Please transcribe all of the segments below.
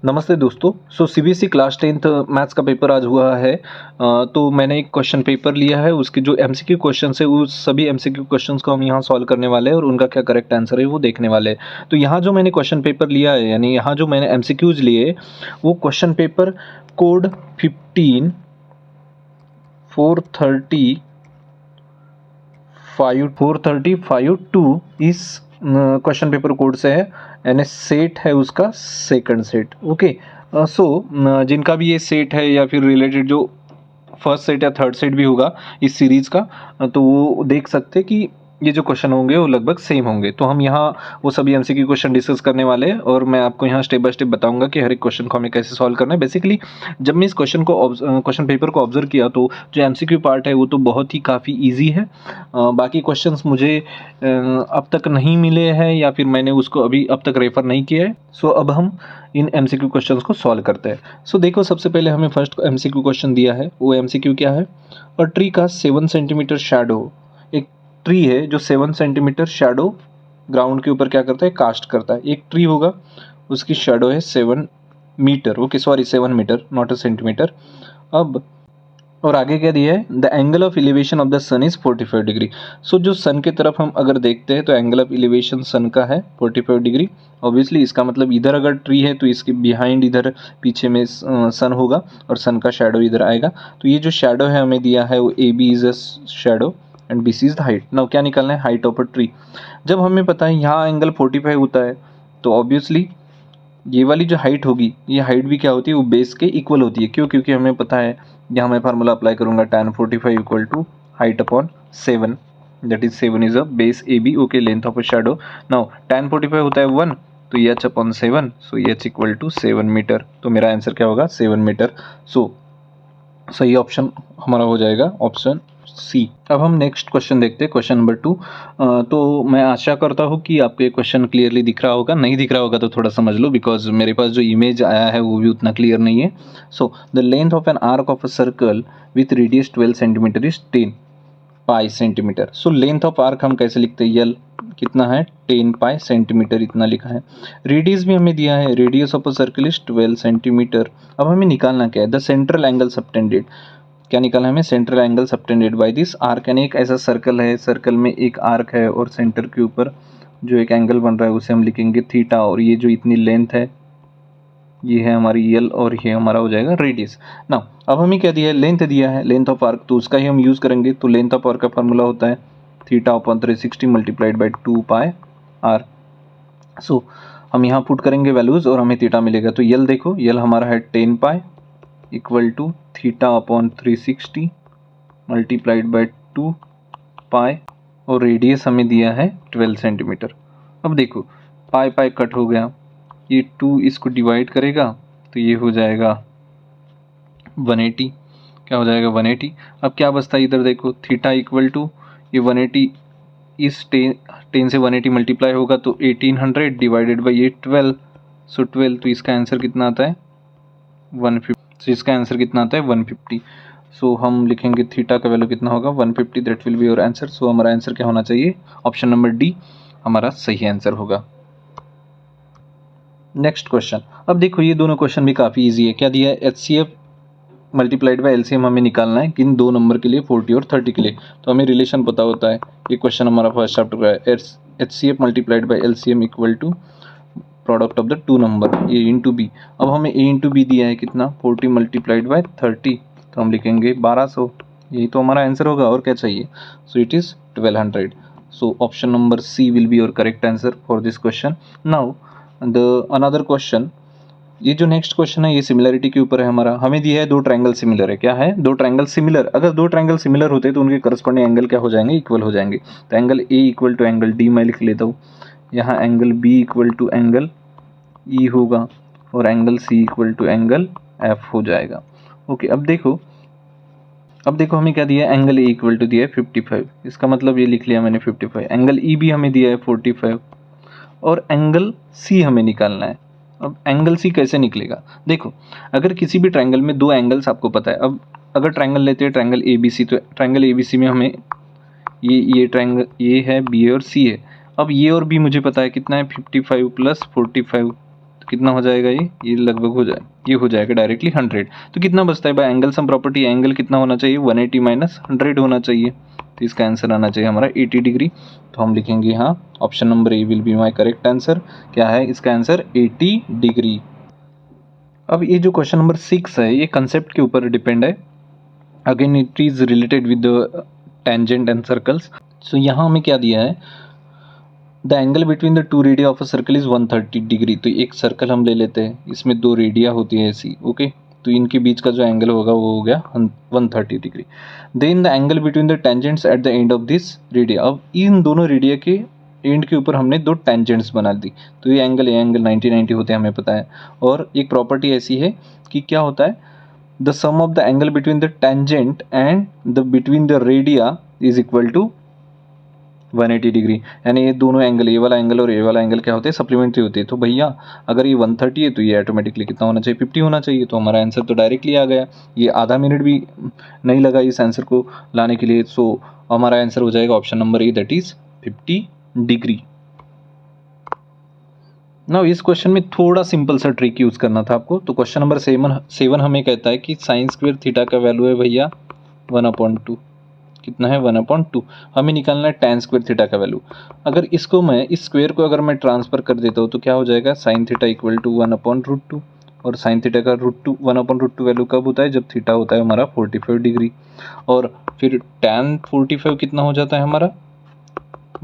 नमस्ते दोस्तों। CBSE class 10th maths का पेपर आज हुआ है। तो मैंने एक क्वेश्चन पेपर लिया है, उसके जो एमसीक्यू क्वेश्चंस है उस सभी एमसीक्यू क्वेश्चंस को हम यहाँ सॉल्व करने वाले हैं और उनका क्या करेक्ट आंसर है वो देखने वाले हैं। तो यहाँ जो मैंने क्वेश्चन पेपर लिया है, यानी यहाँ जो मैंने एमसीक्यूज लिए वो क्वेश्चन पेपर कोड 15 430 435 इस क्वेश्चन पेपर कोड से है, यानी सेट है उसका सेकंड सेट। ओके, जिनका भी ये सेट है या फिर रिलेटेड जो फर्स्ट सेट या थर्ड सेट भी होगा इस सीरीज का, तो वो देख सकते हैं कि ये जो क्वेश्चन होंगे वो लगभग सेम होंगे। तो हम यहाँ वो सभी एमसीक्यू क्वेश्चन डिस्कस करने वाले हैं और मैं आपको यहाँ स्टेप बाय स्टेप बताऊंगा कि हर एक क्वेश्चन को हमें कैसे सॉल्व करना है। बेसिकली जब मैं इस क्वेश्चन पेपर को ऑब्जर्व किया तो जो एमसीक्यू पार्ट है वो तो बहुत ही काफ़ी ईजी है। बाकी क्वेश्चंस मुझे अब तक नहीं मिले हैं या फिर मैंने उसको अभी अब तक रेफर नहीं किया है। अब हम इन एमसीक्यू क्वेश्चंस को सॉल्व करते हैं। देखो, सबसे पहले हमें फर्स्ट एमसीक्यू क्वेश्चन दिया है। वो एमसीक्यू क्या है? और ट्री का 7 सेंटीमीटर शैडो, एक ट्री है जो 7 सेंटीमीटर शैडो ग्राउंड के ऊपर क्या करता है, कास्ट करता है। एक ट्री होगा, उसकी शैडो है 7 metre, okay sorry 7 metre not a centimetre. अब और आगे क्या दिया है? The angle of elevation of the sun is 45 degree. जो सन की तरफ हम अगर देखते हैं तो एंगल ऑफ एलिवेशन सन का है 45 डिग्री। ऑब्वियसली इसका मतलब इधर अगर ट्री है तो इसके बिहाइंड इधर पीछे में सन होगा और सन का शैडो इधर आएगा। तो ये जो शैडो है हमें दिया है वो A B is a shadow and B C is the height. Now क्या निकालना है? Height of a tree. जब हमें पता है यहाँ एंगल 45 होता है तो ऑब्वियसली ये वाली जो हाइट होगी, ये हाइट भी क्या होती है? वो बेस के इक्वल होती है। क्यों? क्योंकि हमें पता है, यहाँ मैं फार्मूला अप्लाई करूंगा tan 45 equal to height upon 7, that is 7 is a base A B, okay length of a shadow. Now tan 45 होता है 1, तो H upon 7, so H equal to 7 metre. तो मेरा आंसर क्या होगा? 7 मीटर। सही ऑप्शन हमारा हो जाएगा ऑप्शन सी। अब हम नेक्स्ट क्वेश्चन देखते हैं, क्वेश्चन नंबर 2। तो मैं आशा करता हूँ कि आपको ये क्वेश्चन क्लियरली दिख रहा होगा। नहीं दिख रहा होगा तो थोड़ा समझ लो, बिकॉज मेरे पास जो इमेज आया है वो भी उतना क्लियर नहीं है। The length of an arc of a circle with radius 12 centimetre is 10 pi centimetre. Length of arc हम कैसे लिखते हैं? यल कितना है? 10 पाई सेंटीमीटर इतना लिखा है। रेडियस भी हमें दिया है, radius of a circle is 12 centimetre. अब हमें निकालना क्या है? The central angle subtended. क्या निकालना है हमें? Central angle subtended by this arc. यानी एक ऐसा सर्कल है, सर्कल में एक आर्क है और सेंटर के ऊपर जो एक एंगल बन रहा है उसे हम लिखेंगे थीटा। और ये जो इतनी लेंथ है ये है हमारी यल और ये हमारा हो जाएगा रेडियस। ना अब हमें क्या दिया है? लेंथ दिया है, लेंथ ऑफ आर्क, तो उसका ही हम यूज़ करेंगे। तो लेंथ ऑफ आर्क का फार्मूला होता है theta upon 360 multiplied by 2 pi R. हम यहाँ पुट करेंगे वैल्यूज़ और हमें थीटा मिलेगा। तो यल देखो, यल हमारा है 10 pi equal to theta upon 360 multiplied by 2 pi और रेडियस हमें दिया है 12 सेंटीमीटर। अब देखो पाई पाई कट हो गया, ये 2 इसको डिवाइड करेगा तो ये हो जाएगा 180। क्या हो जाएगा? 180। अब क्या बचता है इधर देखो, थीटा इक्वल टू ये 180 इस 10 से 180 मल्टीप्लाई होगा तो 1800 डिवाइडेड बाई ये 12, सो 12। तो इसका आंसर कितना आता है? 150। तो इसका आंसर कितना आता है? 150। हम लिखेंगे थीटा का वैल्यू कितना होगा? 150, that will be your answer. हमारा आंसर क्या होना चाहिए? ऑप्शन नंबर डी हमारा सही आंसर होगा। Next question. अब देखो ये दोनों क्वेश्चन भी काफ़ी इजी है। क्या दिया है? HCF मल्टीप्लाइड बाय LCM हमें निकालना है किन दो नंबर के लिए, 40 और 30 के लिए। तो हमें रिलेशन पता होता है। ये क्वेश्चन हमारा फर्स्ट चैप्टर का है। HCF multiplied by LCM equal to product of the two number A into B. अब हमें A इंटू बी दिया है कितना? 40 मल्टीप्लाइड बाय 30, तो हम लिखेंगे 1200। यही तो हमारा आंसर होगा, और क्या चाहिए? It is 1200। Option number C will be your correct answer for this question. Now the another question, ये जो नेक्स्ट क्वेश्चन है ये सिमिलरिटी के ऊपर है हमारा। हमें दिया है दो ट्रायंगल सिमिलर है। क्या है? दो ट्रायंगल सिमिलर। अगर दो ट्रायंगल सिमिलर होते तो उनके करस्पॉन्डिंग एंगल क्या हो जाएंगे? इक्वल हो जाएंगे। तो angle A equal to angle D मैं लिख लेता हूँ। यहाँ angle B equal to angle E होगा और angle C equal to angle F हो जाएगा। ओके, अब देखो हमें क्या दिया है? एंगल ए इक्वल टू दिया है 55। इसका मतलब ये लिख लिया मैंने 55। एंगल ई भी हमें दिया है 45 और एंगल सी हमें निकालना है। अब एंगल सी कैसे निकलेगा? देखो, अगर किसी भी ट्रायंगल में दो एंगल्स आपको पता है, अब अगर ट्रायंगल लेते हैं ट्रायंगल ए बी सी, तो ट्रायंगल ए बी सी में हमें ये ट्रायंगल ए है, बी है और सी है। अब ये और बी मुझे पता है कितना है? 55 प्लस 45 तो कितना हो जाएगा ये लगभग हो जाएगा डायरेक्टली 100। तो कितना बचता है bye angle sum property, angle कितना होना चाहिए 180 माइनस 100 होना चाहिए। तो इसका आंसर आना चाहिए हमारा 80 डिग्री। तो हम लिखेंगे यहाँ option number A will be my correct answer. क्या है इसका आंसर 80 डिग्री। अब ये जो क्वेश्चन नंबर 6 है ये कंसेप्ट के ऊपर डिपेंड है। Again it is related with the tangent and circles. So यहाँ हमें क्या दिया है, the angle between the two radia of a circle is 130 degree. तो एक सर्कल हम ले लेते हैं, इसमें दो रेडिया होती है ऐसी, ओके। तो इनके बीच का जो एंगल होगा वो हो गया 130 degree. Then the angle between the tangents at the end of this radii. अब इन दोनों रेडिया के एंड के ऊपर हमने दो टेंजेंट्स बना दी। तो ये एंगल 90 होते हैं हमें पता है। और एक प्रॉपर्टी ऐसी है कि क्या होता है, the sum of the angle between the tangent and the between the radio is equal to 180 degree. यानी ये दोनों एंगल, ये वाला एंगल और ये वाला एंगल क्या होते हैं, सप्लीमेंट्री होते हैं। तो भैया अगर ये 130 है तो ये ऑटोमेटिकली कितना होना चाहिए 50 होना चाहिए। तो हमारा आंसर तो डायरेक्टली आ गया, ये आधा मिनट भी नहीं लगा इस आंसर को लाने के लिए। सो हमारा आंसर हो जाएगा option number A, that is 50 degree. ना इस क्वेश्चन में थोड़ा सिंपल सा ट्रिक यूज करना था आपको। तो क्वेश्चन नंबर 7 हमें कहता है कि साइन स्क्वायर थीटा का वैल्यू है भैया 1/2। कितना है 1/2। हमें निकालना है tan स्क्वायर थीटा का वैल्यू। अगर इसको मैं इस स्क्वायर को अगर मैं ट्रांसफर कर देता हूँ तो क्या हो जाएगा, साइन थीटा इक्वल टू 1/√2। और साइन थीटा का √2 वैल्यू कब होता है, जब थीटा होता है हमारा 45 डिग्री। और फिर tan 45 कितना हो जाता है हमारा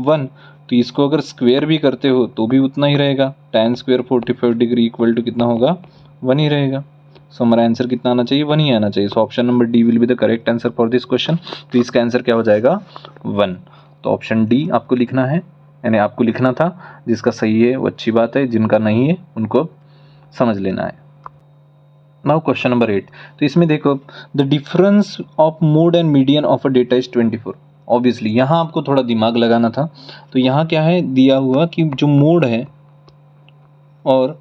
1। तो इसको अगर स्क्वायर भी करते हो तो भी उतना ही रहेगा, tan square 45 degree equal to कितना होगा 1 ही रहेगा। सो हमारा आंसर कितना आना चाहिए 1 ही आना चाहिए। सो option number D will be the correct answer for this question. तो इसका आंसर क्या हो जाएगा 1। तो ऑप्शन डी आपको लिखना है, यानी आपको लिखना था। जिसका सही है वो अच्छी बात है, जिनका नहीं है उनको समझ लेना है। Now question number 8। तो इसमें देखो, the difference of mode and median of a data is 24। Obviously यहाँ आपको थोड़ा दिमाग लगाना था। तो यहाँ क्या है दिया हुआ कि जो मोड है और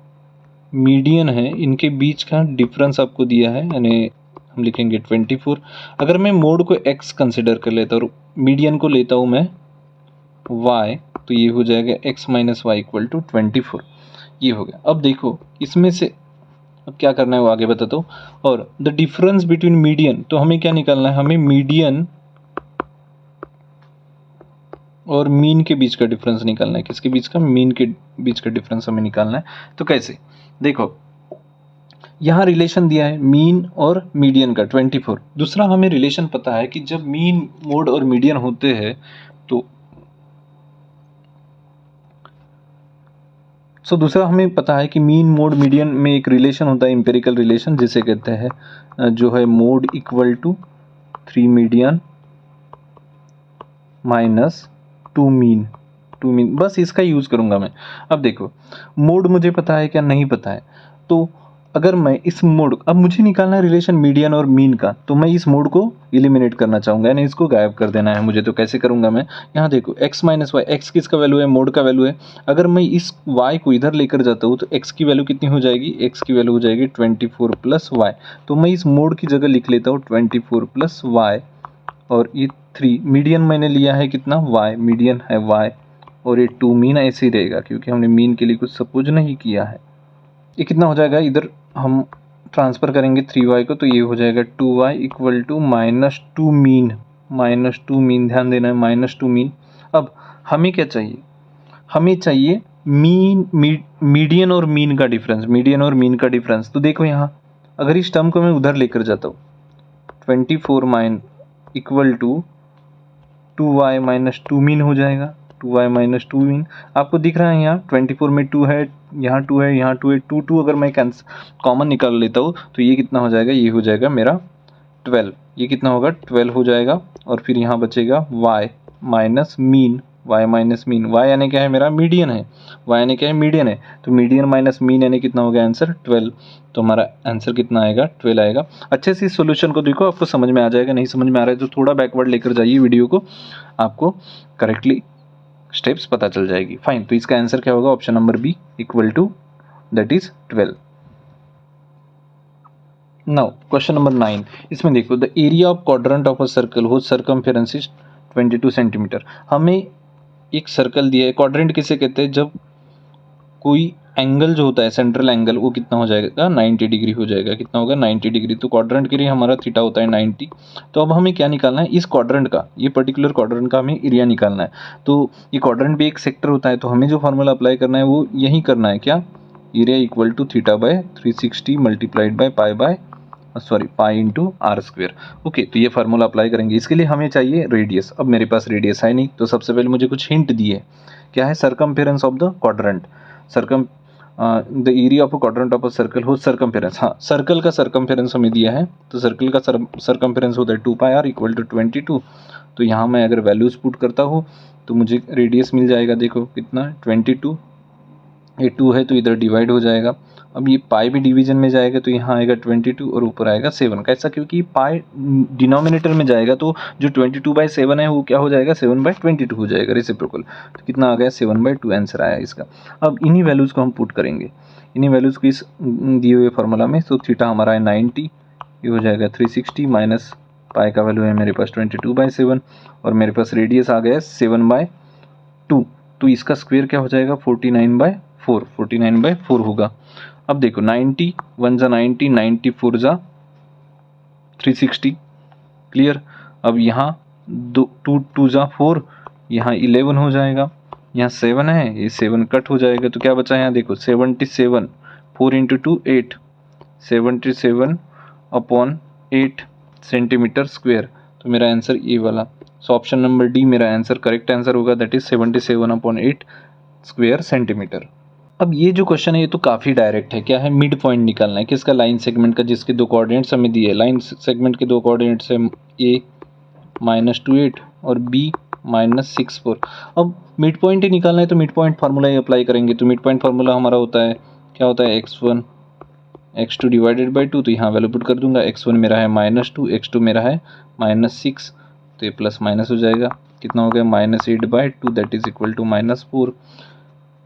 मीडियन है इनके बीच का डिफरेंस आपको दिया है, यानी हम लिखेंगे 24। अगर मैं मोड को x कंसिडर कर लेता हूँ और मीडियन को लेता हूँ मैं y, तो ये हो जाएगा x minus Y equal to 24। ये हो गया। अब देखो इसमें से अब क्या करना है वो आगे बताता हूँ। और द डिफरेंस बिटवीन मीडियन, तो हमें क्या निकालना है, हमें मीडियन और मीन के बीच का डिफरेंस निकालना है। किसके बीच का, मीन के बीच का डिफरेंस हमें निकालना है। तो कैसे, देखो यहाँ रिलेशन दिया है मीन और मीडियन का 24। दूसरा हमें रिलेशन पता है कि जब मीन मोड और मीडियन होते हैं तो दूसरा हमें पता है कि मीन मोड मीडियन में एक रिलेशन होता है, एम्पिरिकल रिलेशन, जिसे कहते हैं जो है mode equal to 3 median minus 2 mean. बस इसका यूज़ करूँगा मैं। अब देखो मोड मुझे पता है क्या, नहीं पता है। तो अगर मैं इस मोड, अब मुझे निकालना है रिलेशन मीडियन और मीन का, तो मैं इस मोड को एलिमिनेट करना चाहूँगा, यानी इसको गायब कर देना है मुझे। तो कैसे करूँगा मैं, यहाँ देखो x माइनस वाई, एक्स किसका वैल्यू है, मोड का वैल्यू है। अगर मैं इस y को इधर लेकर जाता हूँ तो x की वैल्यू कितनी हो जाएगी, x की वैल्यू हो जाएगी 24 प्लस वाई। तो मैं इस मोड की जगह लिख लेता हूँ 24 प्लस वाई। और ये 3 मीडियन मैंने लिया है कितना y, मीडियन है y। और ये 2 मीन ऐसे ही रहेगा क्योंकि हमने मीन के लिए कुछ सपोज नहीं किया है। ये कितना हो जाएगा, इधर हम ट्रांसफ़र करेंगे 3y को, तो ये हो जाएगा 2y इक्वल टू -2 मीन। ध्यान देना है -2 मीन। अब हमें क्या चाहिए, हमें चाहिए मीडियन और मीन का डिफरेंस। तो देखो यहाँ अगर इस टर्म को मैं उधर लेकर जाता हूँ 24 mean equal to 2y minus 2 mean हो जाएगा। 2y माइनस 2 मीन आपको दिख रहा है, यहाँ 24 में 2 है, यहाँ 2 है, यहाँ 2 है, 2 अगर मैं कॉमन निकाल लेता हूँ तो ये कितना हो जाएगा, ये हो जाएगा मेरा 12। ये कितना होगा 12 हो जाएगा। और फिर यहाँ बचेगा y माइनस मीन, y यानी क्या है मेरा मीडियन है, y यानी क्या है मीडियन है। तो मीडियन माइनस मीन यानी कितना हो गया आंसर 12। तो हमारा आंसर कितना आएगा 12 आएगा। अच्छे से इस सॉल्यूशन को देखो, आपको समझ में आ जाएगा। नहीं समझ में आ रहा है तो थोड़ा बैकवर्ड लेकर जाइए वीडियो को, आपको करेक्टली स्टेप्स पता चल जाएगी। फाइन, तो इसका आंसर क्या होगा, option number B equal to that is 12। Now question number 9। इसमें देखो, the area of quadrant of a circle whose circumference is 22 centimetre. हमें एक सर्कल दिया है, क्वाड्रेंट किसे कहते हैं, जब कोई एंगल जो होता है सेंट्रल एंगल वो कितना हो जाएगा 90 डिग्री हो जाएगा। कितना होगा 90 डिग्री। तो क्वाड्रेंट के लिए हमारा थीटा होता है 90। तो अब हमें क्या निकालना है, इस क्वाड्रेंट का, ये पर्टिकुलर क्वाड्रेंट का हमें एरिया निकालना है। तो ये क्वाड्रेंट भी एक सेक्टर होता है, तो हमें जो फॉर्मूला अप्लाई करना है वो यही करना है, क्या, area equal to theta by 360 multiplied by pi into R square. Okay, तो ये फार्मूला अप्लाई करेंगे। इसके लिए हमें चाहिए रेडियस। अब मेरे पास रेडियस है नहीं, तो सबसे पहले मुझे कुछ हिंट दिए, क्या है, circumference of the quadrant. The area of a quadrant of a circle हो सरकमफेरेंस। हाँ, सर्कल का सरकमफेरेंस हमें दिया है, तो सर्कल का सरकमफेरेंस होता है 2 पाई आर इक्वल टू 22। तो यहाँ मैं अगर वैल्यूज पुट करता हूँ तो मुझे रेडियस मिल जाएगा, देखो कितना 22। ये 2 है तो इधर डिवाइड हो जाएगा। अब ये पाई भी डिवीजन में जाएगा तो यहाँ आएगा 22 और ऊपर आएगा 7। कैसा, क्योंकि पाई डिनोमिनेटर में जाएगा तो जो 22/7 है वो क्या हो जाएगा 7/22 हो जाएगा, रेसिप्रोकल। तो कितना आ गया 7/2 आंसर आया इसका। अब इन्हीं वैल्यूज़ को हम पुट करेंगे, इन्हीं वैल्यूज़ को इस दिए हुए फार्मूला में। तो थीटा हमारा है 90, ये हो जाएगा 360 माइनस पाई का वैल्यू है मेरे पास 22/7 और मेरे पास रेडियस आ गया 7/2। तो इसका स्क्वायर क्या हो जाएगा 49/4 होगा। अब देखो 90 1 जा 90, 94 जा 360, क्लियर। अब यहाँ 2 जा 4, यहाँ 11 हो जाएगा, यहाँ 7 है, ये 7 कट हो जाएगा, तो क्या बचा यहाँ देखो 77, 4 इंटू 2 8, 77/8 सेंटीमीटर स्क्वेयर। तो मेरा आंसर ये वाला, सो ऑप्शन नंबर डी मेरा आंसर करेक्ट आंसर होगा, दैट इज 77/8 स्क्वेयर सेंटीमीटर। अब ये जो क्वेश्चन है ये तो काफ़ी डायरेक्ट है, क्या है, मिड पॉइंट निकालना है किसका, लाइन सेगमेंट का, जिसके दो कोऑर्डिनेट्स हमें दिए। लाइन सेगमेंट के दो कोऑर्डिनेट्स है a -28 और b -64। अब मिड पॉइंट ही निकालना है तो मिड पॉइंट फार्मूला ही अप्लाई करेंगे। तो मिड पॉइंट फार्मूला हमारा होता है, क्या होता है, x1 x2 डिवाइडेड बाई 2। तो यहाँ वैल्यू पुट कर दूंगा, x1 मेरा है -2, x2 मेरा है -6, तो ये प्लस माइनस हो जाएगा, कितना हो गया -8/2 that is equal to -4।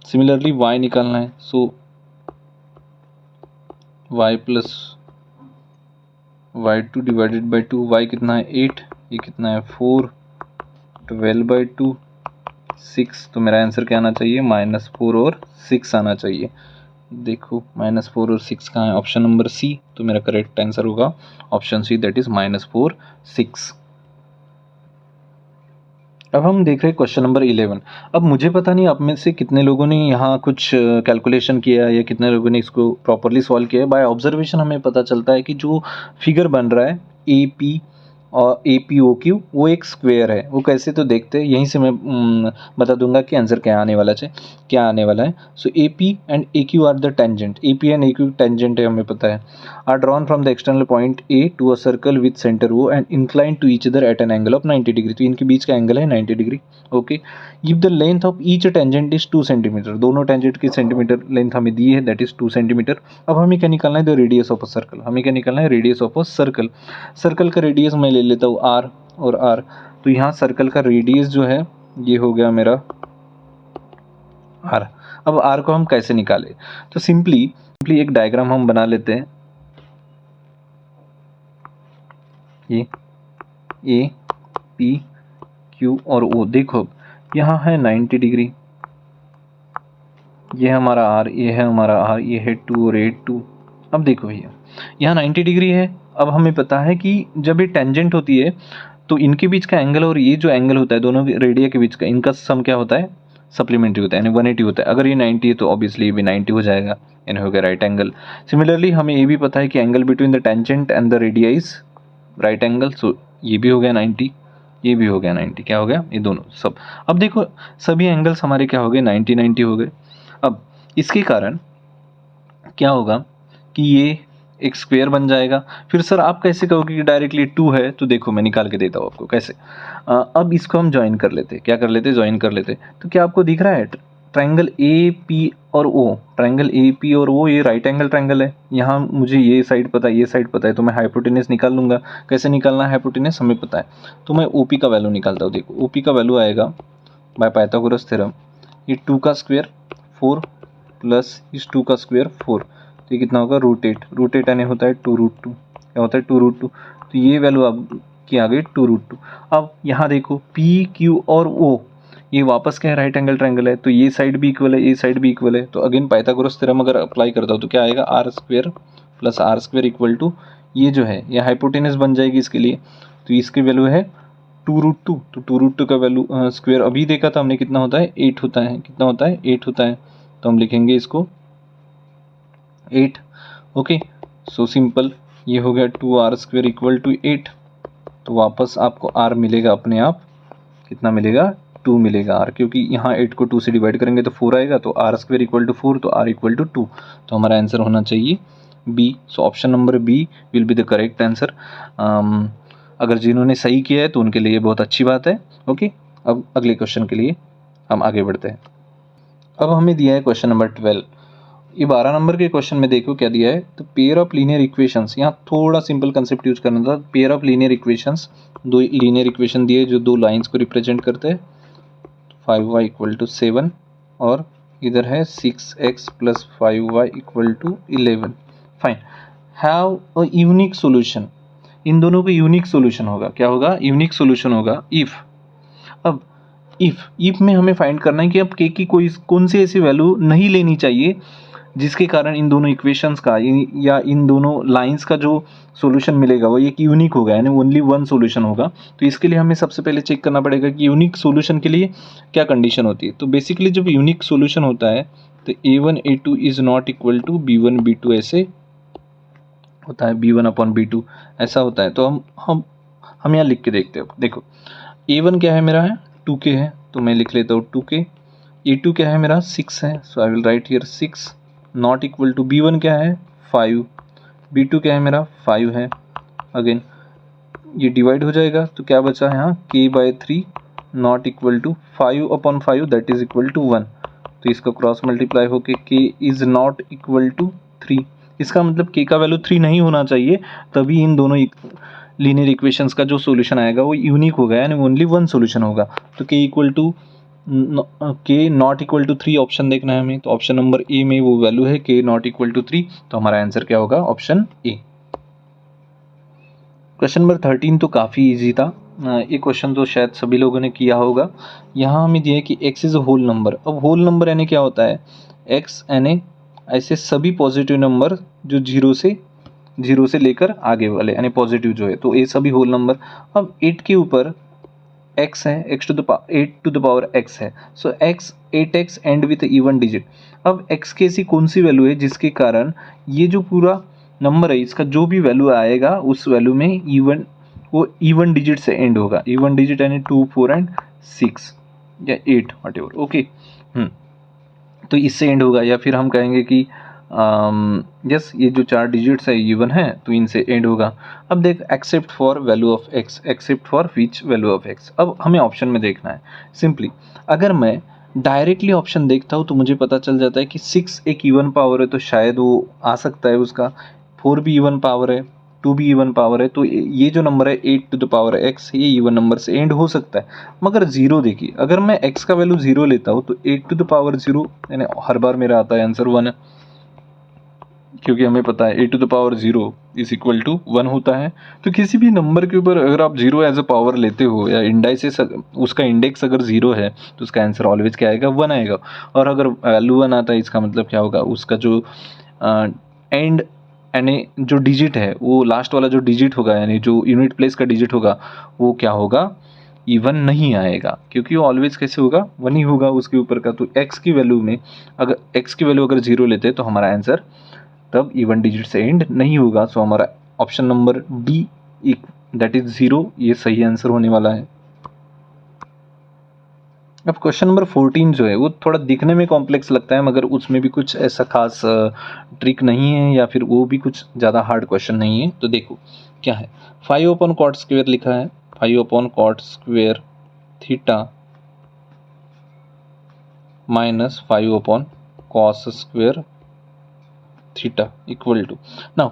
Similarly y निकालना है, सो y plus y2 divided by 2, y कितना है 8, ये कितना है 4, 12/2 6। तो मेरा आंसर क्या आना चाहिए -4 और 6 आना चाहिए। देखो -4 और 6 कहाँ है, ऑप्शन नंबर सी। तो मेरा करेक्ट आंसर होगा ऑप्शन सी, दैट इज -4 6। अब हम देख रहे हैं क्वेश्चन नंबर 11। अब मुझे पता नहीं आप में से कितने लोगों ने यहाँ कुछ कैलकुलेशन किया है या कितने लोगों ने इसको प्रॉपरली सॉल्व किया है। बाय ऑब्जर्वेशन हमें पता चलता है कि जो फिगर बन रहा है AP और APOQ वो एक स्क्वायर है। वो कैसे, तो देखते हैं, यहीं से मैं बता दूंगा कि आंसर क्या आने वाला है। So AP and AQ are the tangent, AP and AQ tangent है, हमें पता है। Are drawn from the external point A to a circle with centre O and incline to each other at an angle of 90 degree. तो इनके बीच का angle है 90 degree. Okay, if the length of each tangent is 2 centimetre, दोनों tangent की centimetre length हमें दी है, दैट इज 2 सेंटीमीटर। अब हमें क्या निकालना है, the radius of a circle. हमें क्या निकालना है, radius of a circle. Circle का रेडियस मैं ले लेता हूँ R और R। तो यहाँ सर्कल का रेडियस जो है ये हो गया मेरा R। अब R को हम कैसे निकालें, तो सिंपली एक डायग्राम हम बना लेते हैं। ये A P Q और O, देखो यहाँ है 90 डिग्री, ये हमारा R, ये है हमारा R, ये है 2 और 8 2। अब देखो भैया यहाँ 90 डिग्री है। अब हमें पता है कि जब ये टेंजेंट होती है तो इनके बीच का एंगल और ये जो एंगल होता है दोनों रेडिया के बीच का, इनका सम क्या होता है, सप्लीमेंट्री होता है, यानी 180 होता है। अगर ये 90 है तो ऑब्वियसली ये भी 90 हो जाएगा, यानी हो गया राइट एंगल। सिमिलरली हमें ये भी पता है कि angle between the tangent and the radio is right angle, so ये भी हो गया 90, ये भी हो गया 90, क्या हो गया, ये दोनों सब। अब देखो सभी एंगल्स हमारे क्या हो गए 90 90 हो गए। अब इसके कारण क्या होगा कि ये एक स्क्वायर बन जाएगा। फिर सर आप कैसे कहोगे कि डायरेक्टली 2 है, तो देखो मैं निकाल के देता हूँ आपको कैसे। अब इसको हम ज्वाइन कर लेते, क्या कर लेते, ज्वाइन कर लेते। तो क्या आपको दिख रहा है ट्रायंगल AP और O, ट्रायंगल AP और O ये राइट एंगल ट्रायंगल है। यहाँ मुझे ये साइड पता है, ये साइड पता है, तो मैं हाइपोटेनस निकाल लूँगा। कैसे निकालना है हाइपोटेनस हमें पता है, तो मैं OP का वैल्यू निकालता हूँ। देखो OP का वैल्यू आएगा बाय पाइथागोरस थ्योरम, ये 2 का स्क्वायर 4 प्लस इस 2 का स्क्वायर 4, तो ये कितना होगा √8। √8 यानी होता है 2√2, क्या होता है 2√2। तो ये वैल्यू अब की आ गई 2√2। अब यहाँ देखो P Q और O, ये वापस क्या है, राइट एंगल ट्रायंगल है, तो ये साइड भी इक्वल है, ये साइड भी इक्वल है, तो अगेन पाइथागोरस थ्योरम अगर अप्लाई करता हूँ तो क्या आएगा, R square plus R square equal to ये जो है ये हाइपोटेनस बन जाएगी इसके लिए, तो इसकी वैल्यू है 2√2, तो 2√2 का वैल्यू स्क्वेयर अभी देखा था हमने कितना होता है, 8 होता है, कितना होता है, 8 होता है, तो हम लिखेंगे इसको 8। ओके, सो सिंपल, ये हो गया 2r स्क्वेयर इक्वल टू 8, तो वापस आपको r मिलेगा अपने आप, कितना मिलेगा, 2 मिलेगा r, क्योंकि यहाँ 8 को 2 से डिवाइड करेंगे तो 4 आएगा, तो r स्क्वेयर इक्वल टू 4, तो r इक्वल टू 2, तो हमारा आंसर होना चाहिए B. So option number B will be the correct answer. अगर जिन्होंने सही किया है तो उनके लिए बहुत अच्छी बात है। ओके, अब अगले क्वेश्चन के लिए हम आगे बढ़ते हैं। अब हमें दिया है क्वेश्चन नंबर 12। ये 12 नंबर के क्वेश्चन में देखो क्या दिया है, तो पेयर ऑफ लीनियर इक्वेशंस, यहाँ थोड़ा सिंपल कंसेप्ट यूज करना था। पेयर ऑफ लीनियर इक्वेशंस, दो लीनियर इक्वेशन दिए जो दो लाइंस को रिप्रेजेंट करते हैं, 5y इक्वल टू 7 और इधर है 6x plus 5y equal to 11। Fine, have a unique solution, इन दोनों का यूनिक सोल्यूशन होगा, क्या होगा, यूनिक सोल्यूशन होगा इफ। अब इफ में हमें फाइंड करना है कि अब के की कोई कौन सी ऐसी वैल्यू नहीं लेनी चाहिए जिसके कारण इन दोनों इक्वेशंस का या इन दोनों लाइंस का जो सॉल्यूशन मिलेगा वो एक यूनिक होगा, यानी ओनली वन सॉल्यूशन होगा। तो इसके लिए हमें सबसे पहले चेक करना पड़ेगा कि यूनिक सॉल्यूशन के लिए क्या कंडीशन होती है। तो बेसिकली जब यूनिक सॉल्यूशन होता है तो a1 a2 is not equal to b1 b2 ऐसे होता है, b1 अपॉन b2 ऐसा होता है। तो हम यहाँ लिख के देखते हो, देखो a1 क्या है मेरा है 2k है, तो मैं लिख लेता हूँ 2k। a2 क्या है मेरा 6 है, so I will write here 6 not equal to b1 क्या है 5, b2 क्या है मेरा 5 है। अगेन ये डिवाइड हो जाएगा तो क्या बचा है यहाँ k/3 not equal to 5 upon 5 that is equal to 1, तो इसका क्रॉस मल्टीप्लाई होके k is not equal to 3। इसका मतलब k का वैल्यू 3 नहीं होना चाहिए, तभी इन दोनों लीनियर इक्वेशंस का जो सॉल्यूशन आएगा वो यूनिक होगा, यानी ओनली वन सॉल्यूशन होगा। तो k इक्वल टू के नॉट इक्वल टू 3 ऑप्शन देखना है हमें, तो ऑप्शन नंबर ए में वो वैल्यू है के नॉट इक्वल टू 3, तो हमारा आंसर क्या होगा, ऑप्शन ए। क्वेश्चन नंबर 13 तो काफ़ी इजी था, ये क्वेश्चन तो शायद सभी लोगों ने किया होगा। यहाँ हमें दिया है कि x is a whole number. अब होल नंबर यानी क्या होता है, x यानी ऐसे सभी पॉजिटिव नंबर जो जीरो से लेकर आगे वाले यानी पॉजिटिव जो है, तो ये सभी होल नंबर। अब 8 के ऊपर x है, 8 टू द पावर x है, सो x 8x and with even digit. अब x की ऐसी कौन सी वैल्यू है जिसके कारण ये जो पूरा नंबर है इसका जो भी वैल्यू आएगा उस वैल्यू में इवन डिजिट से एंड होगा। इवन डिजिट यानी 2 4 एंड 6 या 8 व्हाटएवर। ओके, तो इससे एंड होगा, या फिर हम कहेंगे कि यस ये जो 4 डिजिट्स है इवन है तो इनसे एंड होगा। अब देख except for value of x, except for which value of x। अब हमें ऑप्शन में देखना है सिंपली। अगर मैं डायरेक्टली ऑप्शन देखता हूँ तो मुझे पता चल जाता है कि 6 एक इवन पावर है तो शायद वो आ सकता है उसका, 4 भी इवन पावर है, 2 भी इवन पावर है, तो ये जो नंबर है 8 टू द पावर x ये इवन नंबर से एंड हो सकता है। मगर जीरो देखिए, अगर मैं x का वैल्यू 0 लेता हूँ तो 8 टू द पावर 0 यानी हर बार मेरा आता है आंसर 1 है, क्योंकि हमें पता है 8 to the power 0 is equal to 1 होता है। तो किसी भी नंबर के ऊपर अगर आप 0 एज अ पावर लेते हो या इंडाइसेस उसका इंडेक्स अगर 0 है तो उसका आंसर ऑलवेज क्या आएगा, 1 आएगा। और अगर वैल्यू 1 आता है इसका मतलब क्या होगा, उसका जो एंड यानी जो डिजिट है वो लास्ट वाला जो डिजिट होगा यानी जो यूनिट प्लेस का डिजिट होगा वो क्या होगा, इवन नहीं आएगा, क्योंकि वो ऑलवेज कैसे होगा, 1 ही होगा उसके ऊपर का। तो x की वैल्यू में अगर x की वैल्यू अगर 0 लेते हैं तो हमारा आंसर तब इवन डिजिट से एंड नहीं होगा। सो हमारा option number D that is 0 ये सही आंसर होने वाला है। अब क्वेश्चन नंबर 14 जो है वो थोड़ा दिखने में कॉम्प्लेक्स लगता है, मगर उसमें भी कुछ ऐसा खास ट्रिक नहीं है या फिर वो भी कुछ ज़्यादा हार्ड क्वेश्चन नहीं है। तो देखो क्या है, 5 अपॉन कॉट स्क्वेयर लिखा है, 5 upon cot square theta minus 5 upon cos square theta equal to. Now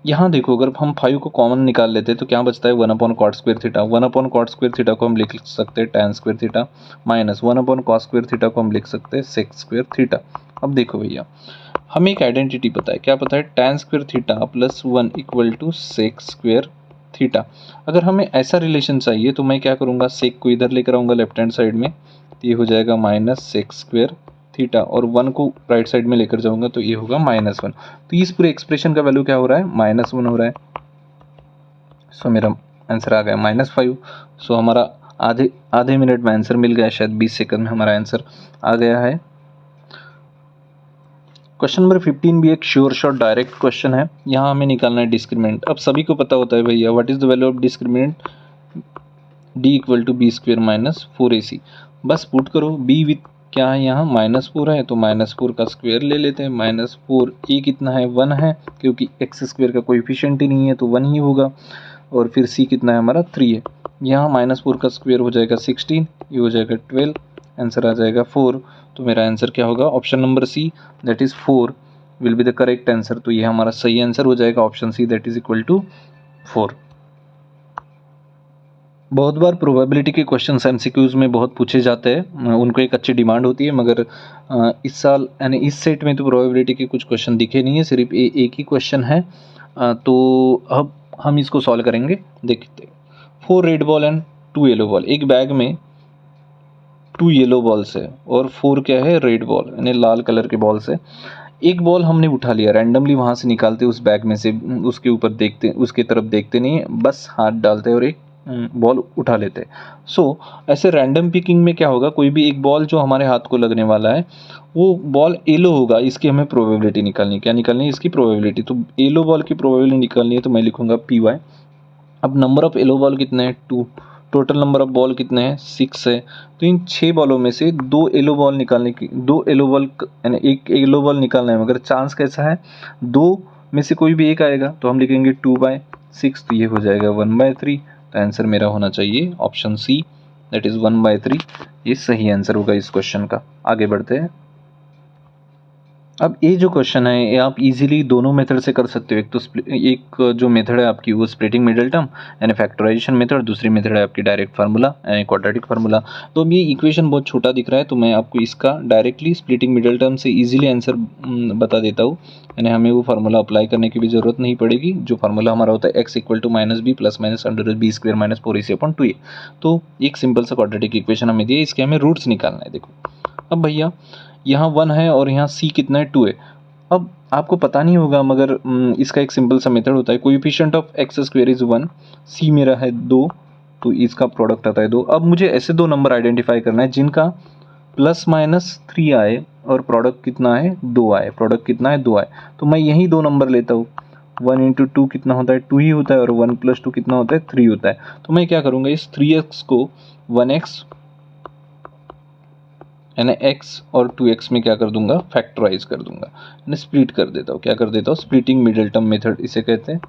यहाँ देखो अगर हम 5 को कॉमन निकाल लेते हैं तो क्या बचता है, 1 upon cot square theta. 1 upon cot square theta को हम लिख सकते हैं tan square theta minus 1 upon cos square theta को हम लिख सकते हैं सेक स्क्वेयर थीटा। अब देखो भैया हमें एक आइडेंटिटी पता है, क्या पता है, tan square theta plus 1 equal to sec square theta. अगर हमें ऐसा रिलेशन चाहिए तो मैं क्या करूँगा, सेक को इधर लेकर आऊँगा लेफ्ट हैंड साइड में, तो ये हो जाएगा माइनस सेक स्क्वेयर थीटा, और 1 को राइट साइड में लेकर जाऊंगा तो ये होगा -1। तो इस पूरे एक्सप्रेशन का वैल्यू क्या हो रहा है, -1 हो रहा है। सो मेरा आंसर आ गया -5। सो हमारा आधे मिनट में आंसर मिल गया, शायद 20 सेकंड में हमारा आंसर आ गया है। क्वेश्चन नंबर 15 भी एक श्योर शॉट डायरेक्ट क्वेश्चन है। यहाँ हमें निकालना है डिस्क्रिमिनेंट। अब सभी को पता होता है भैया, what is the value of discriminant, d equal to b² minus 4ac। बस पुट करो, b विथ क्या है यहाँ -4 है, तो -4 का स्क्वायर ले लेते हैं। -4 a कितना है, 1 है, क्योंकि x² का कोएफिशिएंट ही नहीं है तो 1 ही होगा। और फिर c कितना है हमारा, 3 है। यहाँ -4 का स्क्वायर हो जाएगा 16, ये हो जाएगा 12, आंसर आ जाएगा 4। तो मेरा आंसर क्या होगा, option number C that is 4 will be the correct answer. तो ये हमारा सही आंसर हो जाएगा, option C that is equal to 4। बहुत बार प्रोबेबिलिटी के क्वेश्चंस एमसीक्यूज में बहुत पूछे जाते हैं, उनको एक अच्छी डिमांड होती है, मगर इस साल यानी इस सेट में तो प्रोबेबिलिटी के कुछ क्वेश्चन दिखे नहीं है, सिर्फ एक ही क्वेश्चन है। तो अब हम इसको सॉल्व करेंगे। देखते, 4 red ball and 2 yellow ball. एक बैग में 2 येलो बॉल्स है और 4 क्या है, रेड बॉल यानी लाल कलर के बॉल्स है। एक बॉल हमने उठा लिया, रैंडमली वहाँ से निकालते उस बैग में से, उसके ऊपर देखते, उसके तरफ देखते नहीं है, बस हाथ डालते और एक बॉल उठा लेते। सो ऐसे रैंडम पिकिंग में क्या होगा, कोई भी एक बॉल जो हमारे हाथ को लगने वाला है वो बॉल येलो होगा, इसकी हमें प्रोबेबिलिटी निकालनी है। क्या निकालनी है, इसकी प्रोबेबिलिटी। तो येलो बॉल की प्रोबेबिलिटी निकालनी है, तो मैं लिखूंगा PY। अब नंबर ऑफ येलो बॉल कितने हैं, 2। टोटल नंबर ऑफ बॉल कितने हैं, 6 है। तो इन 6 बॉलों में से 2 येलो बॉल निकालने की, 2 येलो बॉल यानी एक येलो बॉल निकालना है, मगर चांस कैसा है, 2 में से कोई भी एक आएगा, तो हम लिखेंगे 2/6, तो ये हो जाएगा 1/3। तो आंसर मेरा होना चाहिए ऑप्शन सी दैट इज 1/3। ये सही आंसर होगा इस क्वेश्चन का। आगे बढ़ते हैं। अब ये जो क्वेश्चन है ये आप इजीली दोनों मेथड से कर सकते हो। एक तो एक जो मेथड है आपकी वो स्प्लिटिंग मिडिल टर्म यानी फैक्टराइजेशन मेथड, दूसरी मेथड है आपकी डायरेक्ट फार्मूला यानी क्वाड्रेटिक फार्मूला। तो अब ये इक्वेशन बहुत छोटा दिख रहा है, तो मैं आपको इसका डायरेक्टली स्प्लिटिंग मिडिल टर्म से इजीली आंसर बता देता हूँ, यानी हमें वो फार्मूला अप्लाई करने की भी जरूरत नहीं पड़ेगी। जो फार्मूला हमारा होता है x equal to -b plus minus √b² minus 4ac/2a। तो एक सिंपल सा क्वाड्रेटिक इक्वेशन हमें दिया, इसके हमें रूट्स निकालना है। देखो अब भैया यहाँ 1 है और यहाँ c कितना है, 2 है। अब आपको पता नहीं होगा, मगर इसका एक सिंपल सा मेथड होता है, coefficient of x² is 1, c मेरा है 2, तो इसका प्रोडक्ट आता है 2। अब मुझे ऐसे दो नंबर आइडेंटिफाई करना है जिनका ±3 आए और प्रोडक्ट कितना है, 2 आए। प्रोडक्ट कितना है, 2 आए। तो मैं यही दो नंबर लेता हूँ, 1 × 2 कितना होता है, 2 ही होता है, और 1 + 2 कितना होता है, 3 होता है। तो मैं क्या करूँगा, इस 3x को 1x यानी x और 2x में क्या कर दूंगा, फैक्टराइज कर दूंगा, यानी स्प्लिट कर देता हूँ। क्या कर देता हूँ, स्प्लिटिंग मिडिल टर्म मेथड इसे कहते हैं।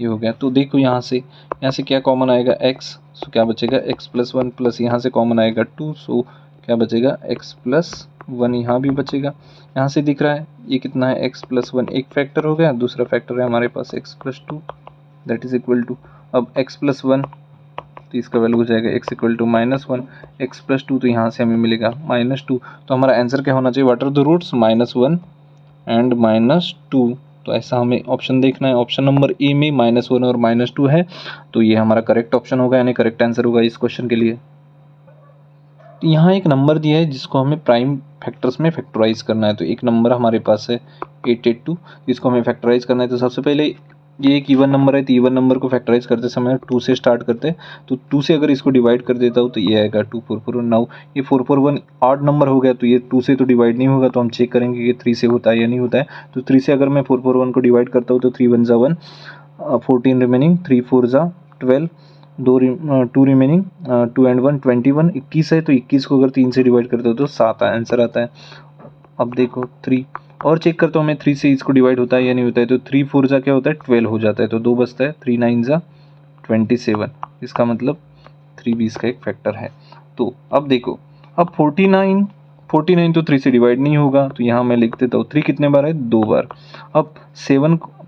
ये हो गया। तो देखो यहाँ से क्या कॉमन आएगा, x, सो क्या बचेगा x + 1 प्लस यहाँ से कॉमन आएगा 2, सो क्या बचेगा x + 1, यहाँ भी बचेगा। यहाँ से दिख रहा है ये कितना है, x + 1 एक फैक्टर हो गया, दूसरा फैक्टर है हमारे पास x + 2 that is equal to, अब x + 1 तो इसका वैल्यू हो जाएगा x इक्वल टू -1, x + 2 तो यहाँ से हमें मिलेगा -2। तो हमारा आंसर क्या होना चाहिए, what are the roots, -1 and -2। तो ऐसा हमें ऑप्शन देखना है। ऑप्शन नंबर ए में -1 और -2 है, तो ये हमारा करेक्ट ऑप्शन होगा, यानी करेक्ट आंसर होगा इस क्वेश्चन के लिए। यहाँ एक नंबर दिया है जिसको हमें प्राइम फैक्टर्स में फैक्टराइज करना है। तो एक नंबर हमारे पास है 882, जिसको हमें फैक्टराइज करना है। तो सबसे पहले ये एक इवन नंबर है, तो इवन नंबर को फैक्टराइज करते समय 2 से स्टार्ट करते हैं। तो 2 से अगर इसको डिवाइड कर देता हूँ तो ये आएगा 2441। नाउ ये 441 ऑड नंबर हो गया, तो ये 2 से तो डिवाइड नहीं होगा, तो हम चेक करेंगे कि 3 से होता है या नहीं होता है। तो 3 से अगर मैं 441 को डिवाइड करता हूँ तो 3 × 1 = 1, 14 रिमेनिंग, 3 × 4 = 12, 2 रिमेनिंग, 2 and 1 21, 21 है। तो 21 को अगर 3 से डिवाइड करते हो तो 7 आंसर आता है। अब देखो 3 और चेक करता हूँ मैं, 3 से इसको डिवाइड होता है या नहीं होता है। तो 3 × 4 = क्या होता है, 12 हो जाता है, तो 2 बचता है, 3 × 9 = 27। इसका मतलब 3 भी इसका एक फैक्टर है। तो अब देखो, अब 49 तो 3 से डिवाइड नहीं होगा, तो यहाँ मैं लिख देता हूँ 3 कितने बार है, 2 बार। अब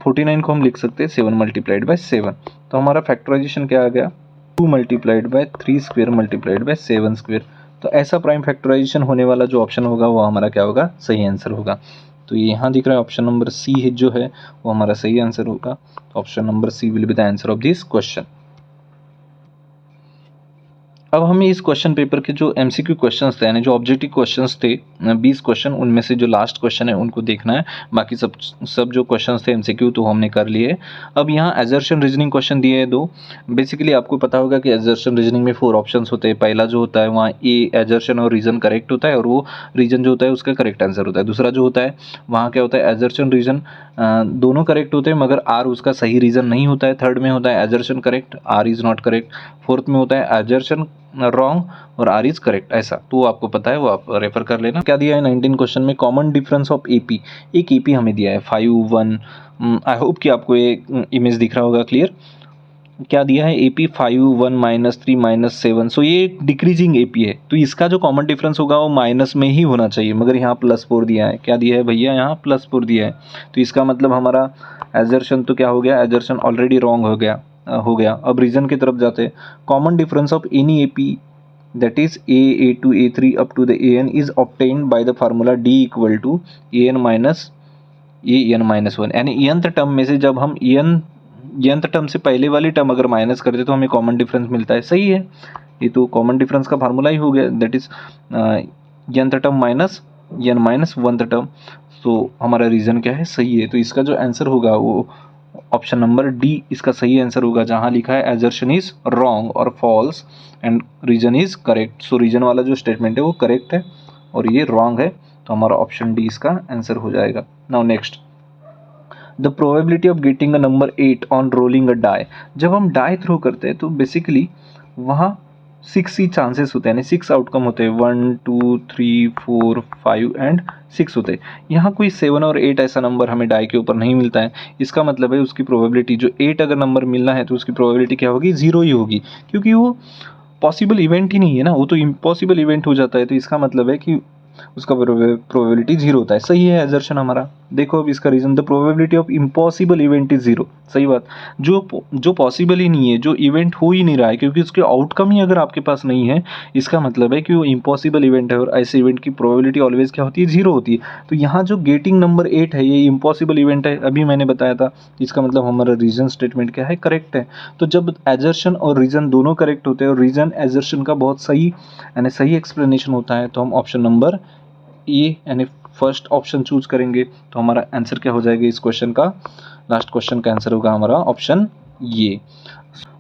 49 को हम लिख सकते हैं 7 × 7। तो हमारा फैक्टराइजेशन क्या आ गया, 2 × 3² × 7²। तो ऐसा प्राइम फैक्टराइजेशन होने वाला जो ऑप्शन होगा वो हमारा क्या होगा, सही आंसर होगा। तो ये यहाँ दिख रहा है ऑप्शन नंबर सी है जो है वो हमारा सही आंसर होगा। Option number C will be the answer of this question. अब हमें इस क्वेश्चन पेपर के जो एमसीक्यू क्वेश्चंस थे यानी जो ऑब्जेक्टिव क्वेश्चंस थे 20 क्वेश्चन, उनमें से जो लास्ट क्वेश्चन है उनको देखना है। बाकी सब जो क्वेश्चंस थे एमसीक्यू तो हमने कर लिए। अब यहाँ एजर्शन रीजनिंग क्वेश्चन दिए हैं 2। बेसिकली आपको पता होगा कि एजर्शन रीजनिंग में 4 ऑप्शंस होते हैं। पहला जो होता है वहाँ ए एजर्शन और रीजन करेक्ट होता है और वो रीजन जो होता है उसका करेक्ट आंसर होता है। दूसरा जो होता है वहाँ क्या होता है, एजर्शन रीजन दोनों करेक्ट होते हैं मगर आर उसका सही रीजन नहीं होता है। थर्ड में होता है assertion correct, R is not correct. Fourth में होता है एजर्शन रॉन्ग और आर इज करेक्ट। ऐसा तो आपको पता है, वो आप रेफर कर लेना। क्या दिया है 19 क्वेश्चन में, कॉमन डिफरेंस ऑफ एपी। एक एपी हमें दिया है 5 1। आई होप कि आपको ये इमेज दिख रहा होगा क्लियर। क्या दिया है एपी 5 1 -3 -7। सो ये एक डिक्रीजिंग एपी है तो इसका जो कॉमन डिफरेंस होगा वो माइनस में ही होना चाहिए, मगर यहाँ +4 दिया है। क्या दिया है भैया, यहाँ +4 दिया है। तो इसका मतलब हमारा एजर्शन तो क्या हो गया, एजर्शन ऑलरेडी रॉन्ग हो गया। अब रीजन की तरफ जाते हैं। Common difference of any AP that is A2 A3 up to the AN is obtained by the formula D equal to AN minus AN-1। यानी nth टर्म में से जब हम nth टर्म से पहले वाली टर्म अगर माइनस करते तो हमें कॉमन डिफरेंस मिलता है। सही है, ये तो कॉमन डिफरेंस का फार्मूला ही हो गया, that is nth term minus n-1th term. तो हमारा रीजन क्या है, सही है। तो इसका जो आंसर होगा वो ऑप्शन नंबर डी इसका सही आंसर होगा, जहां लिखा है एजर्शन इज रॉन्ग और false and reason is correct. So reason वाला जो स्टेटमेंट है वो करेक्ट है और ये रॉन्ग है, तो हमारा ऑप्शन डी इसका आंसर हो जाएगा। Now next, the probability of getting a number 8 on rolling a die. जब हम डाई थ्रो करते हैं तो बेसिकली वहाँ 6 ही चांसेस होते हैं, यानी 6 आउटकम होते हैं, 1 2 3 4 5 एंड 6 होते हैं। यहाँ कोई 7 और 8 ऐसा नंबर हमें डाई के ऊपर नहीं मिलता है। इसका मतलब है उसकी प्रोबेबिलिटी जो 8 अगर नंबर मिलना है तो उसकी प्रोबेबिलिटी क्या होगी, 0 ही होगी, क्योंकि वो पॉसिबल इवेंट ही नहीं है ना, वो तो इम्पॉसिबल इवेंट हो जाता है। तो इसका मतलब है कि उसका प्रोबेबिलिटी 0 होता है। सही है एजर्शन हमारा। देखो अब इसका reason, the probability of impossible event is 0। सही बात, जो पॉसिबल ही नहीं है, जो इवेंट हो ही नहीं रहा है, क्योंकि उसके आउटकम ही अगर आपके पास नहीं है, इसका मतलब है कि वो इम्पॉसिबल इवेंट है और ऐसे इवेंट की प्रोबेबिलिटी ऑलवेज क्या होती है, 0 होती है। तो यहाँ जो गेटिंग नंबर 8 है ये इम्पॉसिबल इवेंट है, अभी मैंने बताया था। इसका मतलब हमारा रीजन स्टेटमेंट क्या है, करेक्ट है। तो जब एजर्शन और रीजन दोनों करेक्ट होते हैं और रीजन एजर्शन का बहुत सही यानी सही एक्सप्लेनेशन होता है, तो हम ऑप्शन नंबर ए यानी फर्स्ट ऑप्शन चूज करेंगे। तो हमारा आंसर क्या हो जाएगा इस क्वेश्चन का, लास्ट क्वेश्चन का आंसर होगा हमारा ऑप्शन ये।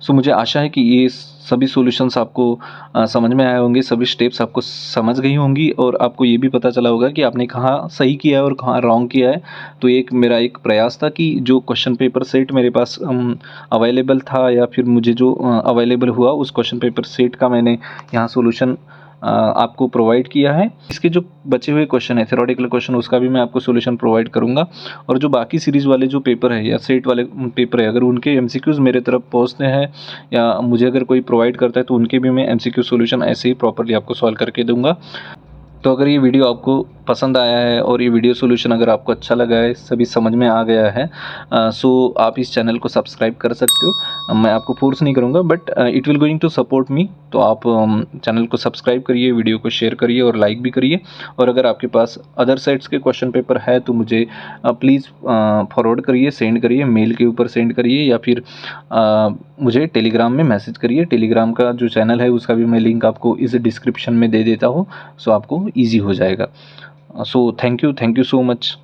सो मुझे आशा है कि ये सभी सॉल्यूशंस आपको समझ में आए होंगे, सभी स्टेप्स आपको समझ गई होंगी और आपको ये भी पता चला होगा कि आपने कहाँ सही किया है और कहाँ रॉन्ग किया है। तो एक मेरा एक प्रयास था कि जो क्वेश्चन पेपर सेट मेरे पास अवेलेबल था या फिर मुझे जो अवेलेबल हुआ उस क्वेश्चन पेपर सेट का मैंने यहाँ सॉल्यूशन आपको प्रोवाइड किया है। इसके जो बचे हुए क्वेश्चन है थ्योरेटिकल क्वेश्चन, उसका भी मैं आपको सॉल्यूशन प्रोवाइड करूंगा। और जो बाकी सीरीज वाले जो पेपर है या सेट वाले पेपर है, अगर उनके एमसीक्यूज मेरे तरफ पहुंचते हैं या मुझे अगर कोई प्रोवाइड करता है तो उनके भी मैं एमसीक्यू सॉल्यूशन ऐसे ही प्रॉपर्ली आपको सॉल्व करके दूंगा। तो अगर ये वीडियो आपको पसंद आया है और ये वीडियो सॉल्यूशन अगर आपको अच्छा लगा है, सभी समझ में आ गया है, सो आप इस चैनल को सब्सक्राइब कर सकते हो। मैं आपको फोर्स नहीं करूँगा but it will going to support me. तो आप चैनल को सब्सक्राइब करिए, वीडियो को शेयर करिए और लाइक भी करिए। और अगर आपके पास अदर सेट्स के क्वेश्चन पेपर है तो मुझे प्लीज़ फॉरवर्ड करिए, सेंड करिए, मेल के ऊपर सेंड करिए या फिर मुझे टेलीग्राम में मैसेज करिए। टेलीग्राम का जो चैनल है उसका भी मैं लिंक आपको इस डिस्क्रिप्शन में दे देता हूँ, सो आपको ईजी हो जाएगा। So thank you so much.